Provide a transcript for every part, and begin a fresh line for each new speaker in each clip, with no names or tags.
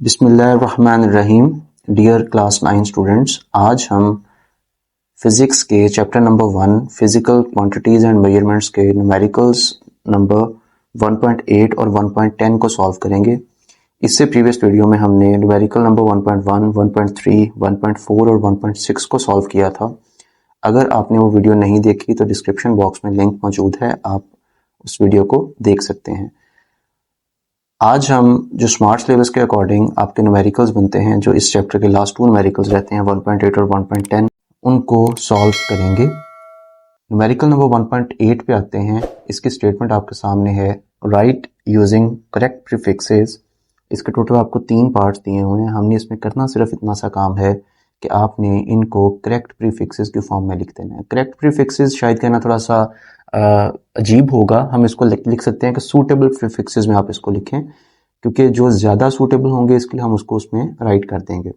बिस्मिल्लाहिर्रहमानिर्रहीम। Dear class 9 students, आज हम फिज़िक्स के chapter number 1 physical quantities and measurements के न्यूमेरिकल्स नंबर 1.8 और 1.10 को सॉल्व करेंगे। इससे प्रीवियस वीडियो में हमने न्यूमेरिकल नंबर 1.1, 1.3, 1.4 और 1.6 को सॉल्व किया था। अगर आपने वो वीडियो नहीं देखी तो डिस्क्रिप्शन बॉक्स में लिंक मौजूद है, आप उस वीडियो को देख सकते हैं। आज हम जो स्मार्ट सिलेबस के अकॉर्डिंग आपके न्यूमेरिकल्स बनते हैं, जो इस चैप्टर के लास्ट 2 न्यूमेरिकल्स रहते हैं 1.8 और 1.10, उनको सॉल्व करेंगे। न्यूमेरिकल नंबर 1.8 पे आते हैं। इसकी स्टेटमेंट आपके सामने है, राइट यूजिंग करेक्ट प्रीफिक्सेस। इसके टोटल आपको 3 पार्ट्स दिए हुए हैं। हमने इसमें करना सिर्फ इतना सा काम है कि आपने इनको करेक्ट प्रीफिक्सेस के फॉर्म में लिख देना है। करेक्ट प्रीफिक्सेस शायद कहना थोड़ा सा अजीब होगा, हम इसको लिख सकते हैं कि सूटेबल प्रीफिक्सेस में आप इसको लिखें, क्योंकि जो ज़्यादा सूटेबल होंगे इसके लिए हम उसको उसमें राइट कर देंगे।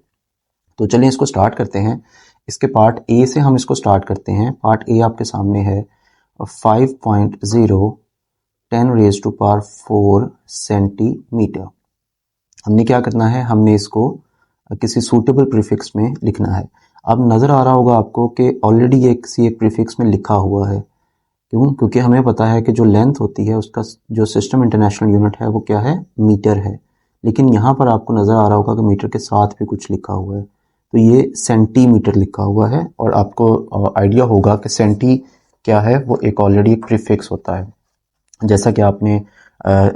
तो चलिए इसको स्टार्ट करते हैं। इसके पार्ट ए से हम इसको स्टार्ट करते हैं। पार्ट ए आपके सामने है 5.0 10⁻⁴ सेंटीमीटर। हमने क्या करना है, हमने इसको किसी सूटेबल प्रीफिक्स में लिखना है। अब नज़र आ रहा होगा आपको कि ऑलरेडी ये किसी एक प्रीफिक्स में लिखा हुआ है। क्यों? क्योंकि हमें पता है कि जो लेंथ होती है उसका जो सिस्टम इंटरनेशनल यूनिट है वो क्या है, मीटर है। लेकिन यहाँ पर आपको नज़र आ रहा होगा कि मीटर के साथ भी कुछ लिखा हुआ है, तो ये सेंटीमीटर लिखा हुआ है। और आपको आइडिया होगा कि सेंटी क्या है, वो एक ऑलरेडी एक प्रीफिक्स होता है। जैसा कि आपने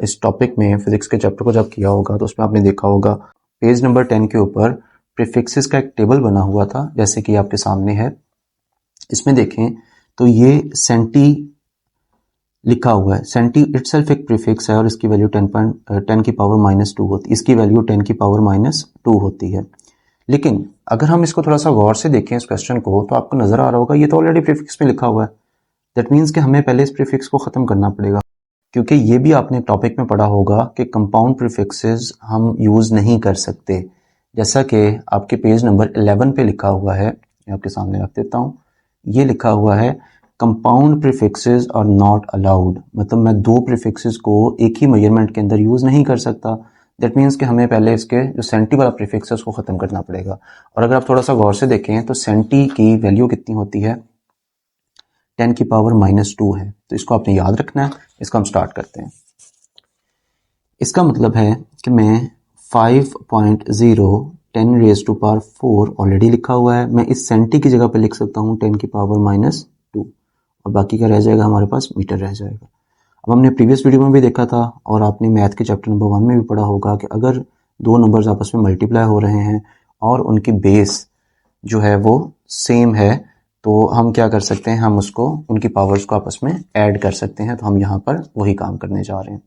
इस टॉपिक में फिजिक्स के चैप्टर को जब किया होगा तो उसमें आपने देखा होगा पेज नंबर 10 के ऊपर प्रीफिक्सेस का एक टेबल बना हुआ था, जैसे कि आपके सामने है। इसमें देखें तो ये सेंटी लिखा हुआ है। सेंटी इटसेल्फ एक प्रीफिक्स है और इसकी वैल्यू 10 की पावर -2 होती है। इसकी वैल्यू 10 की पावर -2 होती है। लेकिन अगर हम इसको थोड़ा सा गौर से देखें इस क्वेश्चन को, तो आपको नजर आ रहा होगा ये तो ऑलरेडी प्रीफिक्स में लिखा हुआ है। दैट मीन्स कि हमें पहले इस प्रीफिक्स को ख़त्म करना पड़ेगा, क्योंकि ये भी आपने टॉपिक में पढ़ा होगा कि कंपाउंड प्रीफिक्सेस हम यूज़ नहीं कर सकते। जैसा कि आपके पेज नंबर 11 पे लिखा हुआ है, मैं आपके सामने रख देता हूँ। ये लिखा हुआ है, compound prefixes are not allowed. मतलब मैं 2 प्रीफिक्सेस को एक ही मेजरमेंट के अंदर यूज़ नहीं कर सकता। दैट मीन्स कि हमें पहले इसके जो सेंटी वाला प्रीफिक्स है उसको ख़त्म करना पड़ेगा। और अगर आप थोड़ा सा गौर से देखें तो सेंटी की वैल्यू कितनी होती है, 10 की पावर -2 है। तो इसको आपने याद रखना है। इसको हम स्टार्ट करते हैं। इसका मतलब है कि मैं 5.0 10⁻⁴ ऑलरेडी लिखा हुआ है। मैं इस सेंटी की जगह पे लिख सकता हूँ 10 की पावर -2, और बाकी का रह जाएगा हमारे पास मीटर रह जाएगा। अब हमने प्रीवियस वीडियो में भी देखा था और आपने मैथ के चैप्टर नंबर 1 में भी पढ़ा होगा कि अगर 2 नंबर्स आपस में मल्टीप्लाई हो रहे हैं और उनकी बेस जो है वो सेम है, तो हम क्या कर सकते हैं, हम उसको उनकी पावर्स को आपस में ऐड कर सकते हैं। तो हम यहाँ पर वही काम करने जा रहे हैं।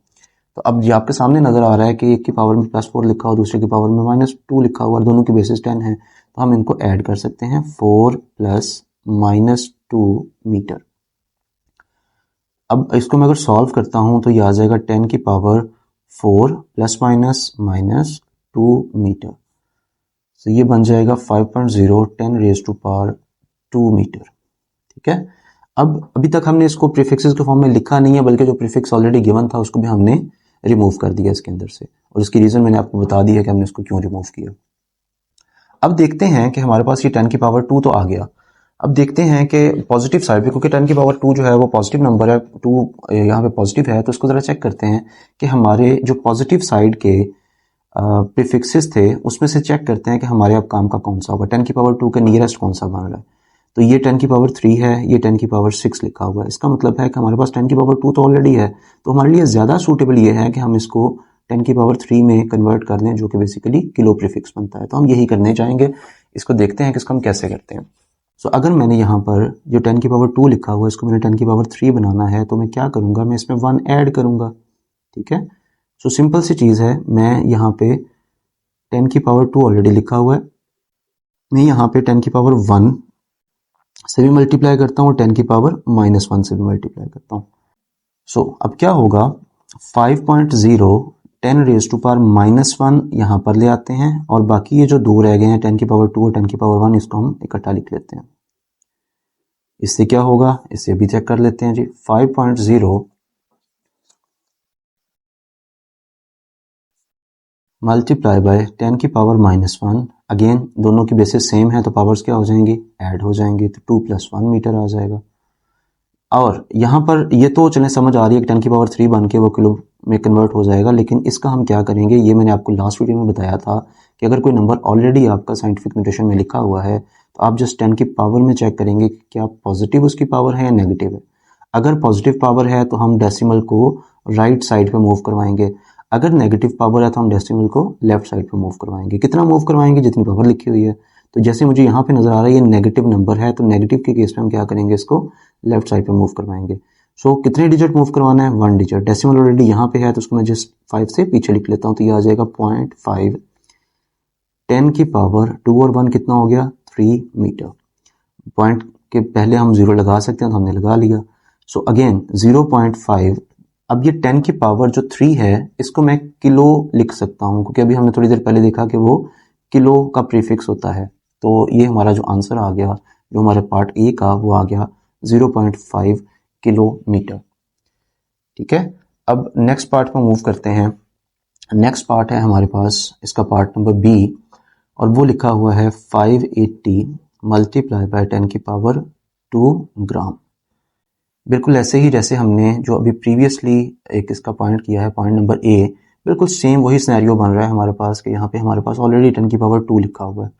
तो अब ये आपके सामने नज़र आ रहा है कि एक की पावर में +4 लिखा हुआ, दूसरे की पावर में -2 लिखा हुआ, और दोनों की बेसिस 10 है। तो हम इनको ऐड कर सकते हैं, 4 + -2 मीटर। अब इसको मैं अगर सॉल्व करता हूँ तो ये आ जाएगा 10 की पावर 4 ± -2 मीटर। तो ये बन जाएगा 5.0 10⁻² मीटर। ठीक है। अब अभी तक हमने इसको प्रीफिक्सेस के फॉर्म में लिखा नहीं है, बल्कि जो प्रीफिक्स ऑलरेडी गिवन था उसको भी हमने रिमूव कर दिया इसके अंदर से, और इसकी रीज़न मैंने आपको बता दी है कि हमने इसको क्यों रिमूव किया। अब देखते हैं कि हमारे पास ये 10 की पावर 2 तो आ गया। अब देखते हैं कि पॉजिटिव साइड पे, क्योंकि 10 की पावर 2 जो है वो पॉजिटिव नंबर है, 2 यहाँ पे पॉजिटिव है, तो इसको ज़रा चेक करते हैं कि हमारे जो पॉजिटिव साइड के प्रीफिक्सेस थे उसमें से चेक करते हैं कि हमारे अब काम का कौन सा होगा। 10 की पावर 2 के नियरेस्ट कौन सा बन रहा है। तो ये 10 की पावर 3 है, ये 10 की पावर 6 लिखा हुआ है। इसका मतलब है कि हमारे पास 10 की पावर 2 तो ऑलरेडी है, तो हमारे लिए ज़्यादा सूटेबल ये है कि हम इसको 10 की पावर 3 में कन्वर्ट कर लें, जो कि बेसिकली किलो प्रीफिक्स बनता है। तो हम यही करने जाएंगे। इसको देखते हैं कि इसको हम कैसे करते हैं। सो अगर मैंने यहाँ पर जो 10 की पावर 2 लिखा हुआ है इसको मैंने 10 की पावर 3 बनाना है, तो मैं क्या करूँगा, मैं इसमें 1 ऐड करूँगा। ठीक है। सो सिंपल सी चीज़ है, मैं यहाँ पे 10 की पावर 2 ऑलरेडी लिखा हुआ है, मैं यहाँ पे 10 की पावर 1 से भी मल्टीप्लाई करता हूँ, 10 की पावर -1 से भी मल्टीप्लाई करता हूँ। सो अब क्या होगा, 5.0 10⁻⁻1 यहाँ पर ले आते हैं, और बाकी ये जो 2 रह गए हैं 10 की पावर 2 और 10 की पावर 1, इसको हम इकट्ठा लिख लेते हैं। इससे क्या होगा, इसे भी चेक कर लेते हैं जी। 5.0 मल्टीप्लाई बाय 10 की पावर -1। अगेन दोनों की बेसिस सेम है तो पावर्स क्या हो जाएंगी, ऐड हो जाएंगी, तो 2 + 1 मीटर आ जाएगा। और यहाँ पर ये तो चलें समझ आ रही है कि 10 की पावर 3 बन के वो किलो में कन्वर्ट हो जाएगा, लेकिन इसका हम क्या करेंगे, ये मैंने आपको लास्ट वीडियो में बताया था कि अगर कोई नंबर ऑलरेडी आपका साइंटिफिक नोटेशन में लिखा हुआ है तो आप जस्ट 10 की पावर में चेक करेंगे कि क्या पॉजिटिव उसकी पावर है या नेगेटिव है। अगर पॉजिटिव पावर है तो हम डेसिमल को राइट साइड पे मूव करवाएंगे, अगर नेगेटिव पावर है तो हम डेसिमल को लेफ्ट साइड पे मूव करवाएंगे। कितना मूव करवाएंगे, जितनी पावर लिखी हुई है। तो जैसे मुझे यहाँ पे नजर आ रहा है ये नेगेटिव नंबर है, तो नेगेटिव के केस में हम क्या करेंगे, इसको लेफ्ट साइड पे मूव करवाएंगे। सो कितने डिजिट मूव करवाना है, 1 डिजिट। डेसिमल ऑलरेडी यहाँ पे है तो उसको मैं जस्ट 5 से पीछे लिख लेता हूँ, तो ये आ जाएगा 0.5। 10 की पावर 2 और 1 कितना हो गया, 3 मीटर। पॉइंट के पहले हम 0 लगा सकते हैं तो हमने लगा लिया। So again 0.5। अब ये 10 की पावर जो 3 है इसको मैं किलो लिख सकता हूँ, क्योंकि अभी हमने थोड़ी देर पहले देखा कि वो किलो का प्रीफिक्स होता है। तो ये हमारा जो आंसर आ गया, जो हमारे पार्ट ए का, वो आ गया 0.5 किलोमीटर। ठीक है, अब नेक्स्ट पार्ट पर मूव करते हैं। नेक्स्ट पार्ट है हमारे पास, इसका पार्ट नंबर बी, और वो लिखा हुआ है 580 मल्टीप्लाई बाय 10 की पावर 2 ग्राम। बिल्कुल ऐसे ही जैसे हमने जो अभी प्रीवियसली एक इसका पॉइंट किया है, पॉइंट नंबर ए, बिल्कुल सेम वही सिनेरियो बन रहा है हमारे पास कि यहाँ पे हमारे पास ऑलरेडी 10 की पावर 2 लिखा हुआ है।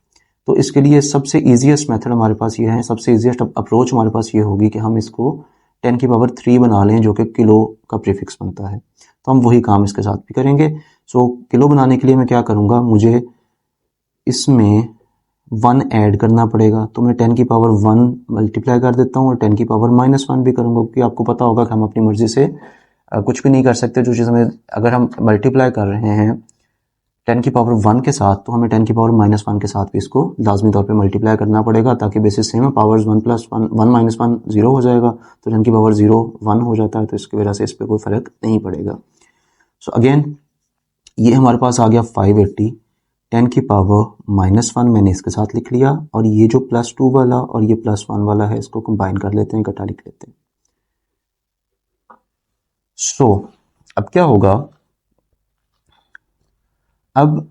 तो इसके लिए सबसे ईजिएस्ट मेथड हमारे पास ये है, सबसे ईजिएस्ट अप्रोच हमारे पास ये होगी कि हम इसको 10 की पावर 3 बना लें, जो कि किलो का प्रीफिक्स बनता है। तो हम वही काम इसके साथ भी करेंगे। सो किलो बनाने के लिए मैं क्या करूँगा, मुझे इसमें 1 ऐड करना पड़ेगा, तो मैं 10 की पावर 1 मल्टीप्लाई कर देता हूँ और 10 की पावर -1 भी करूँगा, क्योंकि आपको पता होगा कि हम अपनी मर्जी से कुछ भी नहीं कर सकते। जो चीज़ हमें, अगर हम मल्टीप्लाई कर रहे हैं 10 की पावर 1 के साथ, तो हमें 10 की पावर -1 के साथ भी इसको लाजमी तौर पे मल्टीप्लाई करना पड़ेगा, ताकि बेसिस सेम है। पावर्स 1 + 1 1 - 1 0 हो जाएगा, तो 10 की पावर 0 1 हो जाता है, तो इसकी वजह से इस पर कोई फ़र्क नहीं पड़ेगा। सो अगेन ये हमारे पास आ गया 580। 10 की पावर -1 मैंने इसके साथ लिख लिया, और ये जो +2 वाला और ये +1 वाला है इसको कंबाइन कर लेते हैं, इकट्ठा लिख लेते हैं। सो अब क्या होगा, अब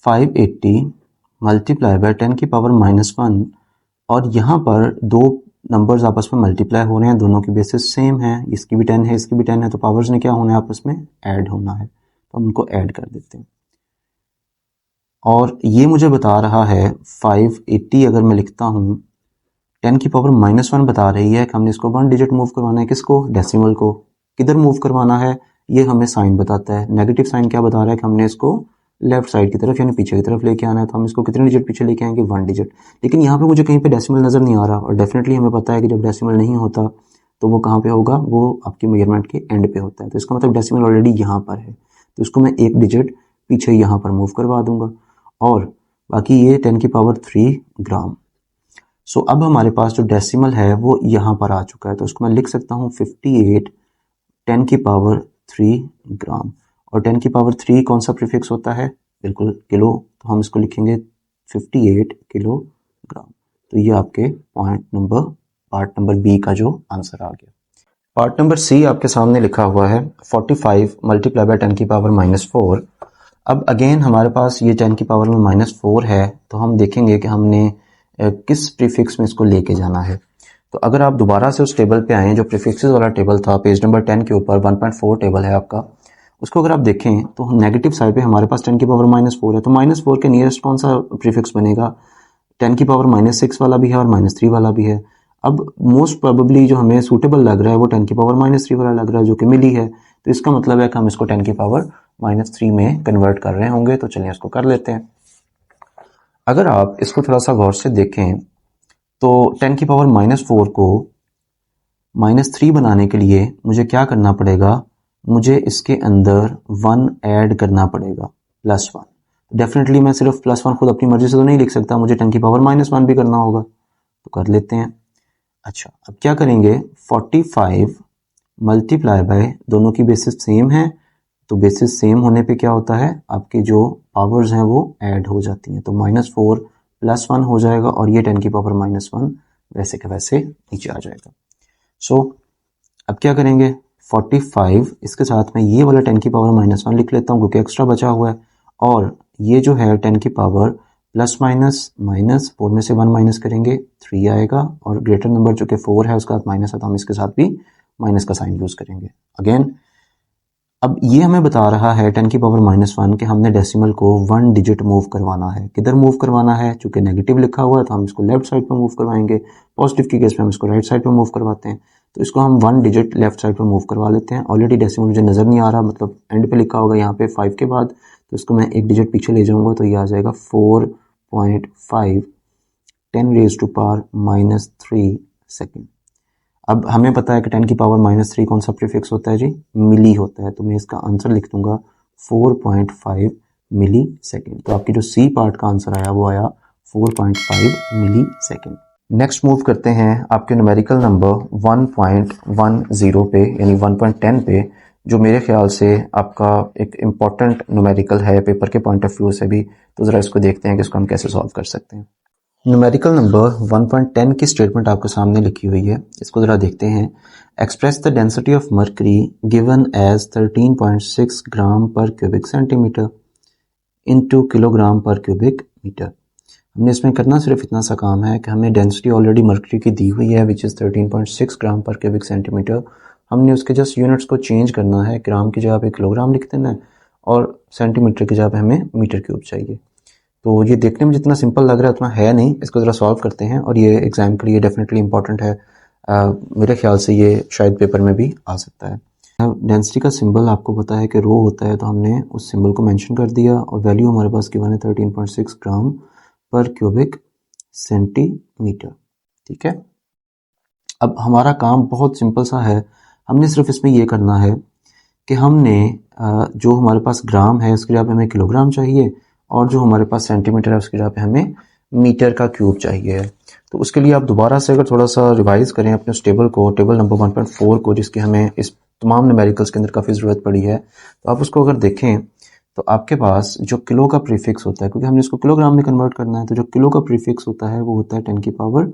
580 मल्टीप्लाई बाय 10 की पावर -1, और यहाँ पर दो नंबर्स आपस में मल्टीप्लाई हो रहे हैं, दोनों की बेसिस सेम है, इसकी भी 10 है इसकी भी 10 है, तो पावर्स ने क्या होना है, आपस में ऐड होना है। तो हम उनको ऐड कर देते हैं, और ये मुझे बता रहा है 580, अगर मैं लिखता हूँ 10 की पावर -1 बता रही है कि हमने इसको 1 डिजिट मूव करवाना है, किसको, डेसिमल को। किधर मूव करवाना है, ये हमें साइन बताता है। नेगेटिव साइन क्या बता रहा है कि हमने इसको लेफ्ट साइड की तरफ यानी पीछे की तरफ लेके आना है, तो हम इसको कितने डिजिट पीछे लेके आएंगे, 1 डिजिट। लेकिन यहाँ पे मुझे कहीं पे डेसिमल नज़र नहीं आ रहा, और डेफिनेटली हमें पता है कि जब डेसिमल नहीं होता तो वो कहाँ पे होगा, वो आपकी मेजरमेंट के एंड पे होता है। तो इसका मतलब डेसिमल ऑलरेडी यहाँ पर है, तो इसको मैं 1 डिजिट पीछे यहाँ पर मूव करवा दूंगा, और बाकी ये 10 की पावर 3 ग्राम। सो अब हमारे पास जो डेसिमल है वो यहाँ पर आ चुका है, तो उसको मैं लिख सकता हूँ 58 10 की पावर 3 ग्राम। और 10 की पावर 3 कौन सा प्रीफिक्स होता है, बिल्कुल किलो, तो हम इसको लिखेंगे 58 किलोग्राम। तो ये आपके पार्ट नंबर बी का जो आंसर आ गया। पार्ट नंबर सी आपके सामने लिखा हुआ है 45 मल्टीप्लाई बाय 10 की पावर -4। अब अगेन हमारे पास ये 10 की पावर में -4 है, तो हम देखेंगे कि हमने किस प्रीफिक्स में इसको लेके जाना है। तो अगर आप दोबारा से उस टेबल पे आएँ, जो प्रीफिक्सेस वाला टेबल था, पेज नंबर 10 के ऊपर 1.4 टेबल है आपका, उसको अगर आप देखें तो नेगेटिव साइड पे हमारे पास 10 की पावर -4 है, तो -4 के नियरेस्ट कौन सा प्रीफिक्स बनेगा, 10 की पावर -6 वाला भी है और -3 वाला भी है। अब मोस्ट प्रोबेबली जो हमें सूटेबल लग रहा है वो 10 की पावर -3 वाला लग रहा है, जो कि मिली है। तो इसका मतलब है कि हम इसको 10 की पावर -3 में कन्वर्ट कर रहे होंगे, तो चलिए इसको कर लेते हैं। अगर आप इसको थोड़ा सा गौर से देखें तो 10 की पावर -4 को -3 बनाने के लिए मुझे क्या करना पड़ेगा, मुझे इसके अंदर 1 ऐड करना पड़ेगा, +1। डेफिनेटली मैं सिर्फ +1 खुद अपनी मर्जी से तो नहीं लिख सकता, मुझे 10 की पावर -1 भी करना होगा, तो कर लेते हैं। अच्छा, अब क्या करेंगे, 45 मल्टीप्लाई बाय, दोनों की बेसिस सेम है, तो बेसिस सेम होने पे क्या होता है, आपकी जो पावर्स हैं वो ऐड हो जाती हैं, तो -4 +1 हो जाएगा, और ये 10 की पावर -1 वैसे के वैसे नीचे आ जाएगा। सो अब क्या करेंगे, 45 इसके साथ में ये वाला 10 की पावर -1 लिख लेता हूँ, क्योंकि एक्स्ट्रा बचा हुआ है, और ये जो है 10 की पावर प्लस माइनस माइनस 4 में से 1 माइनस करेंगे 3 आएगा, और ग्रेटर नंबर जो कि 4 है उसका साथ माइनस है तो हम इसके साथ भी माइनस का साइन यूज़ करेंगे। अगेन अब ये हमें बता रहा है 10 की पावर -1 कि हमने डेसिमल को 1 डिजिट मूव करवाना है। किधर मूव करवाना है? चूंकि नेगेटिव लिखा हुआ है तो हम इसको लेफ्ट साइड पर मूव करवाएंगे, पॉजिटिव की केस में हम इसको राइट साइड पर मूव करवाते हैं। तो इसको हम 1 डिजिट लेफ्ट साइड पर मूव करवा लेते हैं। ऑलरेडी डेसिमल मुझे नज़र नहीं आ रहा, मतलब एंड पे लिखा होगा यहाँ पे 5 के बाद, तो इसको मैं एक डिजिट पीछे ले जाऊँगा तो ये आ जाएगा 4.5 10⁻³ सेकेंड। अब हमें पता है कि 10 की पावर -3 कौन सा प्रीफिक्स होता है जी? मिली होता है, तो मैं इसका आंसर लिख दूंगा 4.5 मिली सेकेंड। तो आपकी जो सी पार्ट का आंसर आया वो आया 4.5 मिली सेकेंड। नेक्स्ट मूव करते हैं आपके न्यूमेरिकल नंबर 1.10 पे, यानी 1.10 पे, जो मेरे ख्याल से आपका एक इम्पॉर्टेंट न्यूमेरिकल है पेपर के पॉइंट ऑफ व्यू से भी। तो ज़रा इसको देखते हैं कि इसको हम कैसे सॉल्व कर सकते हैं। न्यूमेरिकल नंबर 1.10 की स्टेटमेंट आपके सामने लिखी हुई है, इसको ज़रा देखते हैं। Express the density of mercury given as 13.6 gram per cubic centimetre into kilogram per cubic metre. हमने इसमें करना सिर्फ इतना सा काम है कि हमें डेंसिटी ऑलरेडी मर्करी की दी हुई है which is 13.6 gram per cubic centimetre. हमने उसके जस्ट यूनिट्स को चेंज करना है, ग्राम की जगह पे किलोग्राम लिख देना है और सेंटीमीटर की जगह पे हमें मीटर क्यूब चाहिए। तो ये देखने में जितना सिंपल लग रहा है उतना है नहीं, इसको ज़रा सॉल्व करते हैं और ये एग्जाम के लिए डेफिनेटली इंपॉर्टेंट है। मेरे ख्याल से ये शायद पेपर में भी आ सकता है। डेंसिटी का सिंबल आपको पता है कि रो होता है, तो हमने उस सिंबल को मेंशन कर दिया और वैल्यू हमारे पास गिवन है 13.6 ग्राम पर क्यूबिक सेंटीमीटर। ठीक है, अब हमारा काम बहुत सिंपल सा है। हमने सिर्फ इसमें ये करना है कि हमने जो हमारे पास ग्राम है उसकी जगह पे हमें किलोग्राम चाहिए, और जो हमारे पास सेंटीमीटर है उसकी जगह पे हमें मीटर का क्यूब चाहिए। तो उसके लिए आप दोबारा से अगर थोड़ा सा रिवाइज करें अपने उस टेबल को, टेबल नंबर 1.4 को, जिसकी हमें इस तमाम न्यूमेरिकल्स के अंदर काफ़ी ज़रूरत पड़ी है, तो आप उसको अगर देखें तो आपके पास जो किलो का प्रीफिक्स होता है, क्योंकि हमने इसको किलोग्राम में कन्वर्ट करना है, तो जो किलो का प्रीफिक्स होता है वो होता है 10 की पावर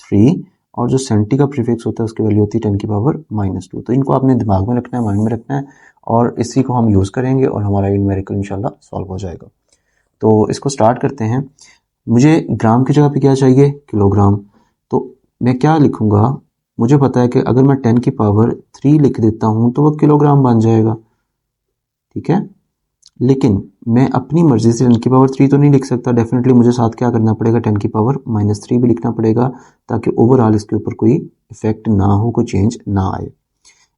3, और जो सेंटी का प्रीफिक्स होता है उसकी वैल्यू होती है 10 की पावर -2। तो इनको आपने दिमाग में रखना है, माइंड में रखना है, और इसी को हम यूज़ करेंगे और हमारा ये न्यूमेरिकल इंशाल्लाह सॉल्व हो जाएगा। तो इसको स्टार्ट करते हैं। मुझे ग्राम की जगह पे क्या चाहिए? किलोग्राम। तो मैं क्या लिखूंगा? मुझे पता है कि अगर मैं 10 की पावर 3 लिख देता हूं तो वो किलोग्राम बन जाएगा। ठीक है, लेकिन मैं अपनी मर्जी से 10 की पावर 3 तो नहीं लिख सकता, डेफिनेटली मुझे साथ क्या करना पड़ेगा? 10 की पावर -3 भी लिखना पड़ेगा, ताकि ओवरऑल इसके ऊपर कोई इफेक्ट ना हो, कोई चेंज ना आए।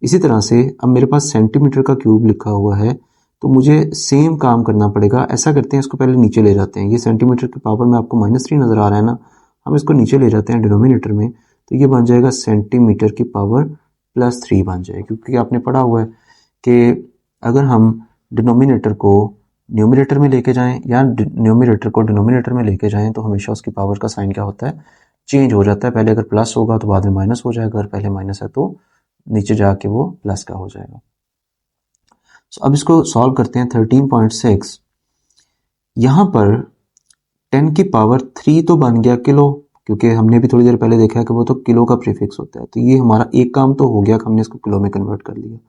इसी तरह से अब मेरे पास सेंटीमीटर का क्यूब लिखा हुआ है, तो मुझे सेम काम करना पड़ेगा। ऐसा करते हैं, इसको पहले नीचे ले जाते हैं। ये सेंटीमीटर की पावर में आपको -3 नज़र आ रहा है ना, हम इसको नीचे ले जाते हैं डिनोमिनेटर में, तो ये बन जाएगा सेंटीमीटर की पावर +3 बन जाएगी। क्योंकि आपने पढ़ा हुआ है कि अगर हम डिनोमिनेटर को न्यूमरेटर में लेके जाएं या न्यूमरेटर को डिनोमिनेटर में लेके जाएं तो हमेशा उसकी पावर का साइन क्या होता है? चेंज हो जाता है। पहले अगर प्लस होगा तो बाद में माइनस हो जाएगा, अगर पहले माइनस है तो नीचे जाके वो प्लस का हो जाएगा। अब इसको सॉल्व करते हैं। 13.6 यहाँ पर 10 की पावर 3 तो बन गया किलो, क्योंकि हमने भी थोड़ी देर पहले देखा है कि वो तो किलो का प्रीफिक्स होता है। तो ये हमारा एक काम तो हो गया कि हमने इसको किलो में कन्वर्ट कर लिया।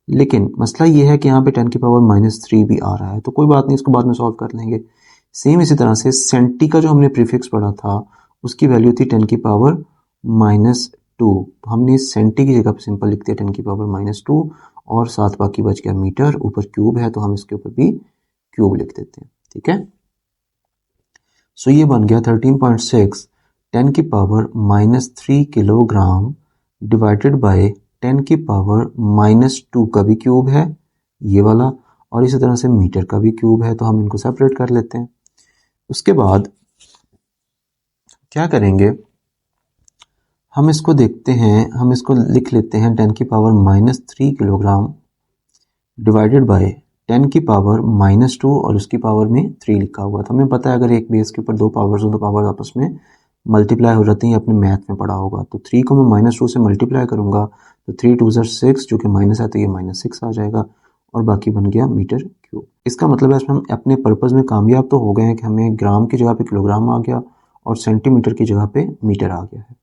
लेकिन मसला ये है कि यहाँ पे 10 की पावर -3 भी आ रहा है, तो कोई बात नहीं, इसको बाद में सॉल्व कर लेंगे। सेम इसी तरह से सेंटी का जो हमने प्रीफिक्स पढ़ा था उसकी वैल्यू थी 10 की पावर -2। हमने सेंटी की जगह पर सिंपल लिखते हैं 10 की पावर -2, और साथ बाकी बच गया मीटर, ऊपर क्यूब है तो हम इसके ऊपर भी क्यूब लिख देते हैं। ठीक है, सो ये बन गया 13.6 10 की पावर -3 किलोग्राम डिवाइडेड बाय 10 की पावर -2 का भी क्यूब है ये वाला, और इसी तरह से मीटर का भी क्यूब है, तो हम इनको सेपरेट कर लेते हैं। उसके बाद क्या करेंगे, हम इसको देखते हैं, हम इसको लिख लेते हैं 10 की पावर -3 किलोग्राम डिवाइडेड बाय 10 की पावर -2 और उसकी पावर में 3 लिखा हुआ था। हमें पता है अगर एक बेस के ऊपर दो पावर्स हो तो पावर्स आपस में मल्टीप्लाई हो जाती हैं, अपने मैथ में पढ़ा होगा। तो 3 को मैं -2 से मल्टीप्लाई करूंगा तो 3 2 6, जो कि माइनस है तो ये -6 आ जाएगा, और बाकी बन गया मीटर क्यूब। इसका मतलब है इसमें हम अपने पर्पज़ में कामयाब तो हो गए हैं कि हमें ग्राम की जगह पे किलोग्राम आ गया और सेंटीमीटर की जगह पे मीटर आ गया है।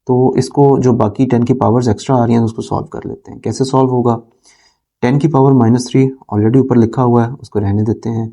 तो इसको जो बाकी 10 की पावर्स एक्स्ट्रा आ रही हैं उसको सॉल्व कर लेते हैं। कैसे सॉल्व होगा? 10 की पावर -3 ऑलरेडी ऊपर लिखा हुआ है, उसको रहने देते हैं।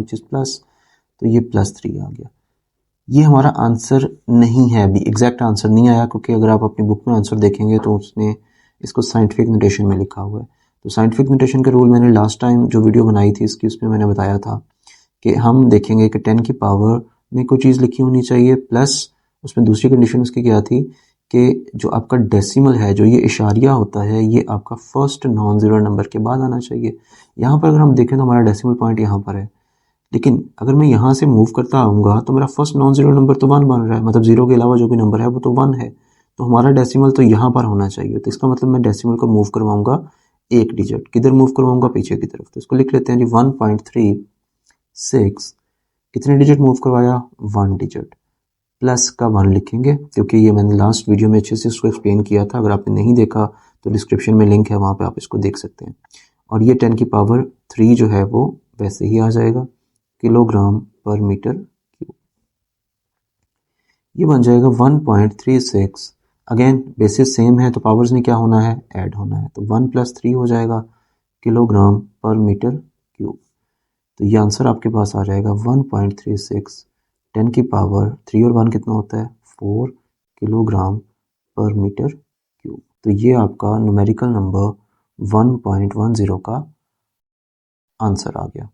विच इज़ प्लस, तो ये +3 आ गया। ये हमारा आंसर नहीं है, अभी एग्जैक्ट आंसर नहीं आया, क्योंकि अगर आप अपनी बुक में आंसर देखेंगे तो उसने इसको साइंटिफिक नोटेशन में लिखा हुआ है। तो साइंटिफिक नोटेशन का रूल मैंने लास्ट टाइम जो वीडियो बनाई थी इसकी, उसमें मैंने बताया था कि हम देखेंगे कि 10 की पावर में कोई चीज़ लिखी होनी चाहिए, प्लस उसमें दूसरी कंडीशन उसकी क्या थी कि जो आपका डेसिमल है, जो ये इशारिया होता है, ये आपका फर्स्ट नॉन ज़ीरो नंबर के बाद आना चाहिए। यहाँ पर अगर हम देखें तो हमारा डेसिमल पॉइंट यहाँ पर है, लेकिन अगर मैं यहाँ से मूव करता आऊँगा तो मेरा फर्स्ट नॉन ज़ीरो नंबर तो 1 बन रहा है, मतलब 0 के अलावा जो भी नंबर है वो तो 1 है, तो हमारा डेसिमल तो यहाँ पर होना चाहिए। तो इसका मतलब मैं डेसिमल को मूव करवाऊँगा एक डिजिट, किधर मूव करवाऊँगा, पीछे की तरफ। तो इसको लिख लेते हैं जी 1.36, कितने डिजिट मूव करवाया, 1 डिजिट, प्लस का 1 लिखेंगे, क्योंकि ये मैंने लास्ट वीडियो में अच्छे से इसको एक्सप्लेन किया था। अगर आपने नहीं देखा तो डिस्क्रिप्शन में लिंक है, वहाँ पे आप इसको देख सकते हैं। और ये 10 की पावर 3 जो है वो वैसे ही आ जाएगा, किलोग्राम पर मीटर क्यूब। ये बन जाएगा 1.36। अगेन बेसिस सेम है तो पावर्स में क्या होना है, ऐड होना है, तो 1 + 3 हो जाएगा किलोग्राम पर मीटर क्यूब। तो ये आंसर आपके पास आ जाएगा 1.36, 10 की पावर 3 और 1 कितना होता है, 4 किलोग्राम पर मीटर क्यूब। तो ये आपका न्यूमेरिकल नंबर 1.10 का आंसर आ गया।